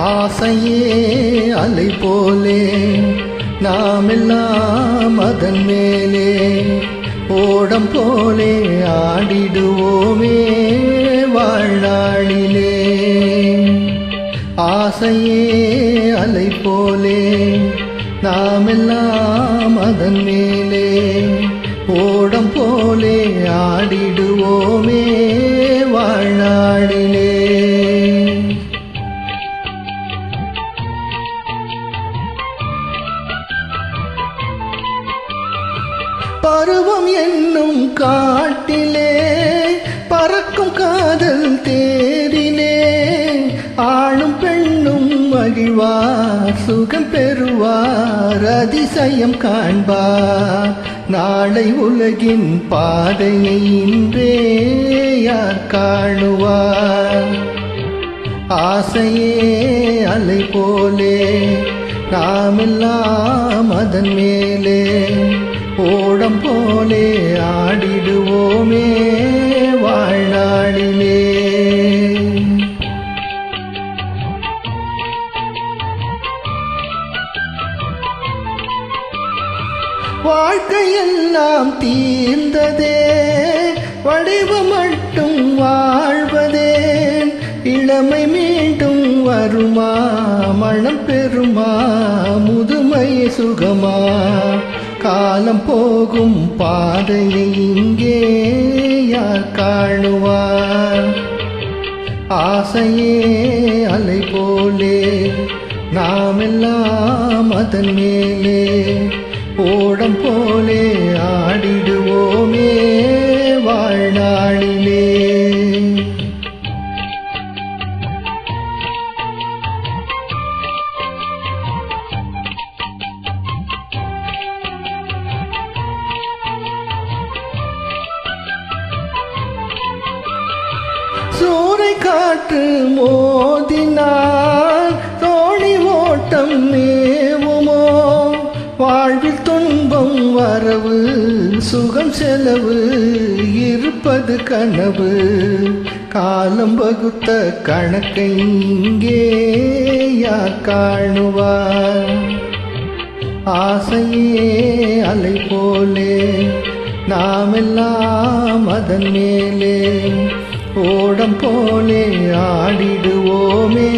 ஆசையே அலை போலே நாமெல்லாம் அதன் மேலே ஓடம் போலே ஆடிடுவோமே வாழ்நாளிலே. ஆசையே அலை போலே நாமெல்லாம் அதன் மேலே ஓடம் போலே ஆடிடுவோமே வாழ்நாளிலே. பருவம் என்னும் காட்டிலே பறக்கும் காதல் தேரிலே ஆணும் பெண்ணும் மகிழ்வார் சுகம் பெறுவார் அதிசயம் காண்பார். நாளை உலகின் பாதையை இன்றே யார் காணுவார். ஆசையே அலை போலே நாமெல்லாம் அதன் மேலே ஓடம் போலே ஆடிடுவோமே வாழ்நாளிலே. வாழ்க்கையெல்லாம் தீர்ந்ததே வடிவம் மட்டும் வாழ்வதே. இளமை மீண்டும் வருமா மனம் பெறுமா முதுமை சுகமா. காலம் போகும் பாதையை இங்கே யார் காணுவார். ஆசையே அலை போலே நாமெல்லாம் அதன் மேலே ஓடம் போலே ஆடிடுவோமே வாழ்நாளிலே. சூறை காற்று மோதினால் தோணி ஓட்டம் மேவுமோ. வாழ்வில் துன்பம் வரவு சுகம் செலவு இருப்பது கனவு. காலம் வகுத்த கணக்கை இங்கே யார் காணுவார். ஆசையே அலை போலே நாமெல்லாம் அதன் மேலே ஓடம் போலே ஆடிடுவோமே